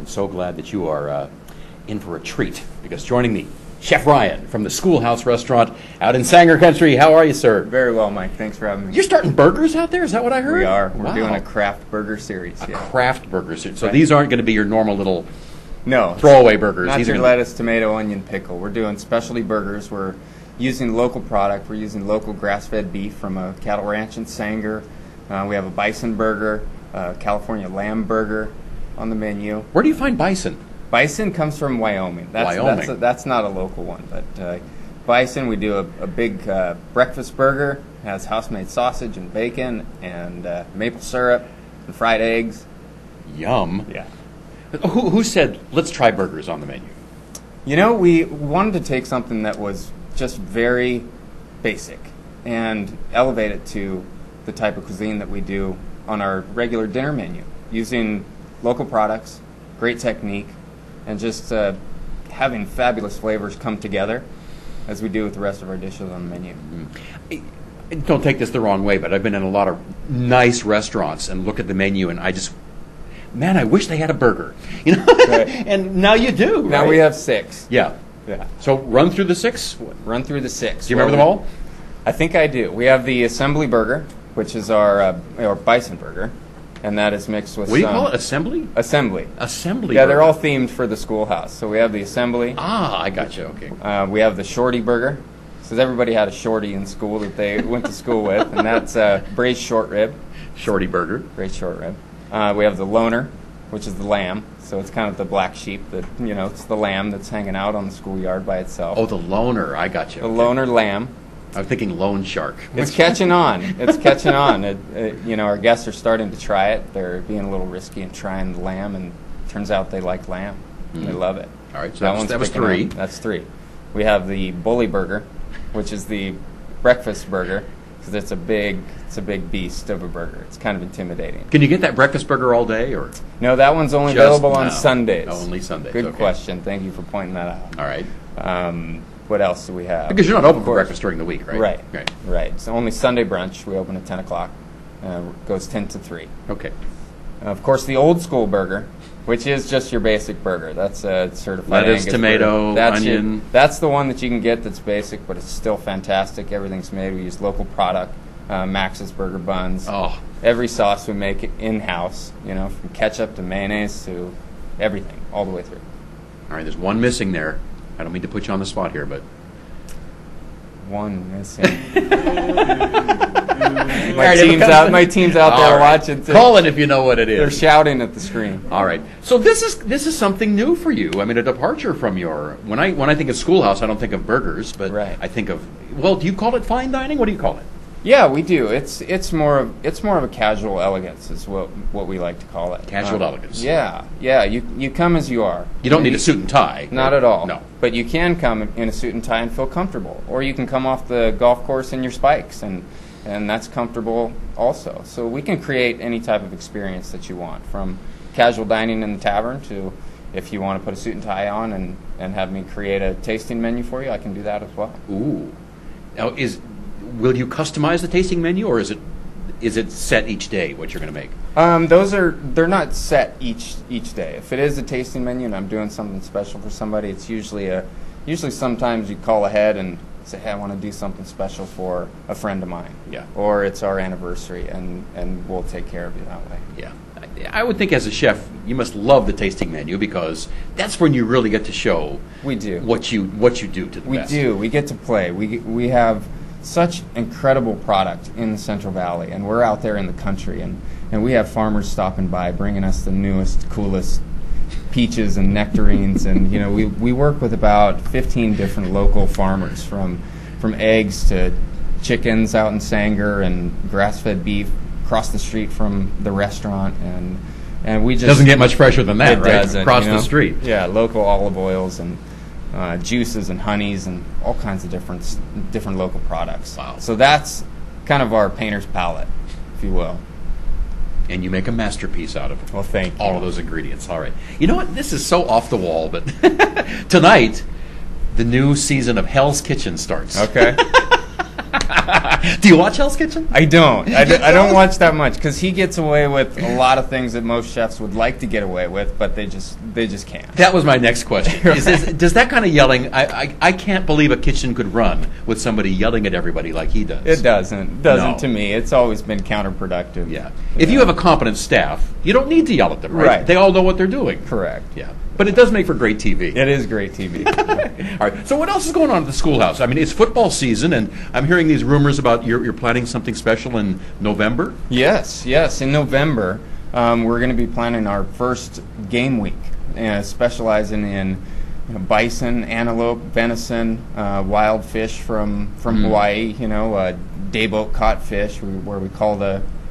and so glad that you are in for a treat, because joining me, Chef Ryan from the Schoolhouse Restaurant out in Sanger Country. How are you, sir? Very well, Mike. Thanks for having me. You're starting burgers out there? Is that what I heard? We are. We're Wow. doing a craft burger series. A Yeah. craft burger series. So Right. these aren't going to be your normal little No. throwaway burgers. Not These are your gonna lettuce, tomato, onion, pickle. We're doing specialty burgers. We're using local product. We're using local grass-fed beef from a cattle ranch in Sanger. We have a bison burger, California lamb burger on the menu. Where do you find bison? Bison comes from Wyoming. Wyoming. That's not a local one, but bison, we do a big breakfast burger. It has house-made sausage and bacon and maple syrup and fried eggs. Yum. Yeah. Who said, let's try burgers on the menu? You know, we wanted to take something that was just very basic and elevate it to the type of cuisine that we do on our regular dinner menu, using local products, great technique, and just having fabulous flavors come together as we do with the rest of our dishes on the menu. Don't take this the wrong way, but I've been in a lot of nice restaurants and look at the menu, and I just, man, I wish they had a burger. You know, Right. And now you do. Now right? we have 6. Yeah. Yeah. So run through the 6. Run through the 6. Do you remember them all? I think I do. We have the assembly burger, which is our bison burger, and that is mixed with What do you some call it? Assembly? assembly. Assembly. Yeah, they're burger. all themed for the schoolhouse. So we have the assembly. Ah, I got you. Okay. We have the shorty burger. Because everybody had a shorty in school that they went to school with, and that's braised short rib. Shorty burger. Braised short rib. We have the loner, which is the lamb. So it's kind of the black sheep that, you know, it's the lamb that's hanging out on the schoolyard by itself. Oh, the loner. I got you. The Okay. loner lamb. I'm thinking loan shark. It's catching on. It's catching on. You know, our guests are starting to try it. They're being a little risky and trying the lamb, and it turns out they like lamb. They love it. All right, so that was picking 3. up. That's 3. We have the bully burger, which is the breakfast burger, because it's a big beast of a burger. It's kind of intimidating. Can you get that breakfast burger all day, or? No, that one's only Just available on now. Sundays. Oh, only Sundays. Good Okay. question. Thank you for pointing that out. All right. What else do we have? Because you're not open Of for course. breakfast during the week, right? Right. So only Sunday brunch. We open at 10 o'clock. Goes 10 to 3. Okay. Of course, the old school burger, which is just your basic burger. That's a certified Lettuce, Angus tomato, burger. That's onion. that's the one that you can get that's basic, but it's still fantastic. Everything's made. We use local product. Max's Burger Buns. Oh. Every sauce we make in-house, you know, from ketchup to mayonnaise to everything, all the way through. All right, there's one missing there. I don't mean to put you on the spot here, but One missing. All my right, team's out there All right. watching too. Call it if you know what it is. They're shouting at the screen. All right. So this is something new for you. I mean, a departure from your when I think of Schoolhouse, I don't think of burgers, but Right. I think of, well, do you call it fine dining? What do you call it? Yeah, we do. It's more of a casual elegance is what we like to call it. Casual elegance. Yeah. You come as you are. You don't need a suit and tie. Not at all. No. But you can come in a suit and tie and feel comfortable, or you can come off the golf course in your spikes, and that's comfortable also. So we can create any type of experience that you want, from casual dining in the tavern to if you want to put a suit and tie on and have me create a tasting menu for you, I can do that as well. Ooh. Now, will you customize the tasting menu, or is it set each day what you're going to make? They're not set each day. If it is a tasting menu and I'm doing something special for somebody, it's usually sometimes you call ahead and say, hey, I want to do something special for a friend of mine. Yeah. Or it's our anniversary, and we'll take care of you that way. Yeah. I would think as a chef, you must love the tasting menu, because that's when you really get to show We do. what you do to the We best. do. We get to play. We have such incredible product in the Central Valley, and we're out there in the country, and we have farmers stopping by bringing us the newest, coolest peaches and nectarines, and you know we work with about 15 different local farmers, from eggs to chickens out in Sanger and grass-fed beef across the street from the restaurant, and we just Doesn't get much fresher than that, it right? doesn't, Across you know? the street. Yeah, local olive oils and juices and honeys and all kinds of different local products. Wow. So that's kind of our painter's palette, if you will. And you make a masterpiece out of it. Well, thank you. All of those ingredients. All right. You know what? This is so off the wall, but tonight, the new season of Hell's Kitchen starts. Okay. Do you watch Hell's Kitchen? I don't. I don't watch that much because he gets away with a lot of things that most chefs would like to get away with, but they just can't. That was my next question. Does that kind of yelling? I can't believe a kitchen could run with somebody yelling at everybody like he does. It doesn't No. to me. It's always been counterproductive. Yeah. If you have a competent staff, you don't need to yell at them, right? Right. They all know what they're doing. Correct. Yeah. But it does make for great TV. It is great TV. All right. So what else is going on at the schoolhouse? I mean, it's football season, and I'm hearing these rumors about you're planning something special in November. Yes. In November, we're going to be planning our first game week, specializing in bison, antelope, venison, wild fish from Hawaii. Dayboat caught fish, where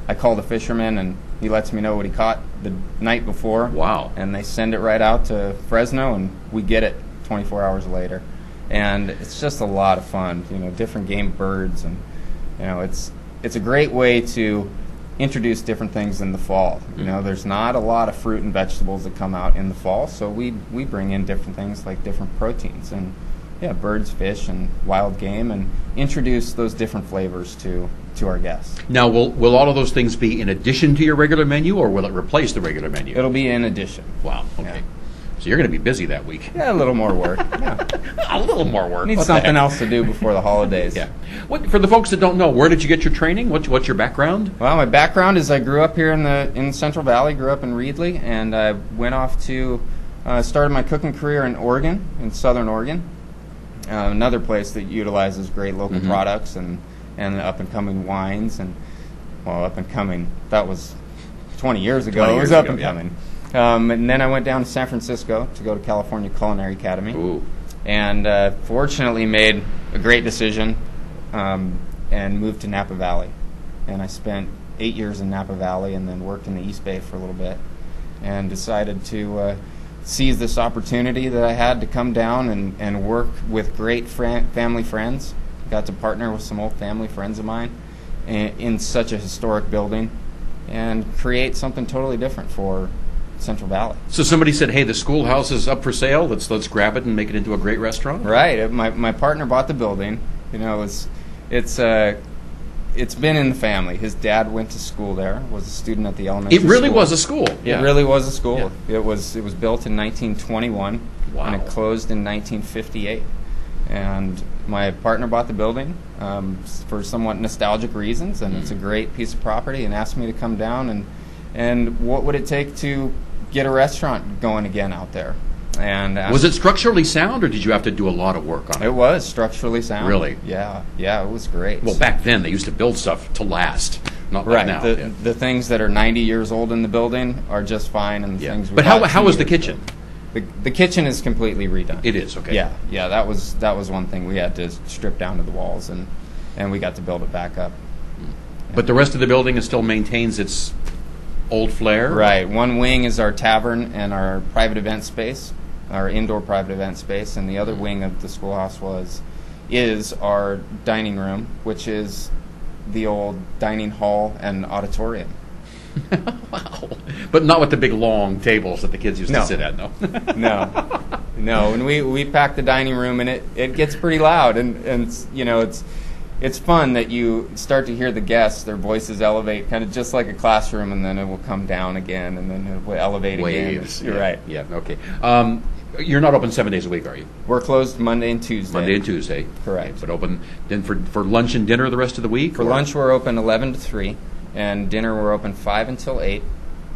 I call the fisherman, and he lets me know what he caught the night before. Wow. And they send it right out to Fresno, and we get it 24 hours later. And it's just a lot of fun, different game birds, and it's a great way to introduce different things in the fall. There's not a lot of fruit and vegetables that come out in the fall, so we bring in different things like different proteins and birds, fish, and wild game, and introduce those different flavors to our guests. Now, will all of those things be in addition to your regular menu, or will it replace the regular menu? It'll be in addition. Wow. Okay. Yeah. So you're going to be busy that week. Yeah, a little more work. Yeah. A little more work. Need What the something heck? else to do before the holidays. Yeah. For the folks that don't know, where did you get your training? What's your background? Well, my background is I grew up here in the Central Valley, grew up in Reedley, and I went off to started my cooking career in Oregon, in Southern Oregon. Another place that utilizes great local products and up-and-coming wines. And, well, up-and-coming, that was 20 years ago. 20 It was years ago, up-and-coming. And then I went down to San Francisco to go to California Culinary Academy. Ooh. And fortunately made a great decision and moved to Napa Valley. And I spent 8 years in Napa Valley and then worked in the East Bay for a little bit, and decided to seize this opportunity that I had to come down and work with great family friends. Got to partner with some old family friends of mine in such a historic building and create something totally different for Central Valley. So somebody said, "Hey, the schoolhouse is up for sale. Let's grab it and make it into a great restaurant." Right. My partner bought the building. It's been in the family. His dad went to school there. Was a student at the elementary It really school. was a school. Yeah. It really was a school. Yeah. It was built in 1921. Wow. And it closed in 1958. And my partner bought the building for somewhat nostalgic reasons, and it's a great piece of property, and asked me to come down and what would it take to get a restaurant going again out there. And Was it structurally sound, or did you have to do a lot of work on it? It was structurally sound. Really? Yeah, it was great. Well, back then they used to build stuff to last, not like Right. now. The things that are 90 years old in the building are just fine, and the Yeah. things. We But bought how 2 was the years kitchen? ago. The kitchen is completely redone. It is, okay. Yeah. That was one thing we had to strip down to the walls, and we got to build it back up. But the rest of the building still maintains its old flair. Right. One wing is our tavern and our private event space, our indoor private event space, and the other wing of the schoolhouse is our dining room, which is the old dining hall and auditorium. Wow. But not with the big long tables that the kids used to No. sit at, no. No. And we pack the dining room, and it gets pretty loud, and it's fun that you start to hear the guests, their voices elevate, kind of just like a classroom, and then it will come down again, and then it will elevate Waves. again. You're Yeah. right. Yeah, okay. You're not open 7 days a week, are you? We're closed Monday and Tuesday. Monday and Tuesday. Correct. But open then for lunch and dinner the rest of the week? For or? lunch, we're open 11 to 3, and dinner, we're open 5 until 8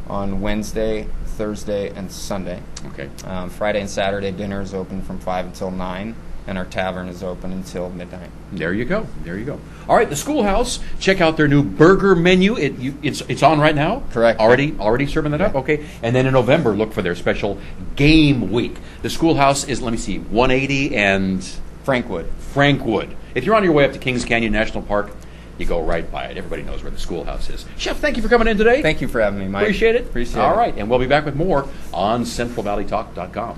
on Wednesday, Thursday, and Sunday. Okay. Friday and Saturday, dinner is open from 5 until 9, and our tavern is open until midnight. There you go. All right, the schoolhouse. Check out their new burger menu. It's on right now. Correct. Already serving that up. Yeah. Okay. And then in November, look for their special game week. The schoolhouse is 180 and Frankwood. Frankwood. If you're on your way up to Kings Canyon National Park, you go right by it. Everybody knows where the schoolhouse is. Chef, thank you for coming in today. Thank you for having me, Mike. Appreciate it. Appreciate it. All right, and we'll be back with more on CentralValleyTalk.com.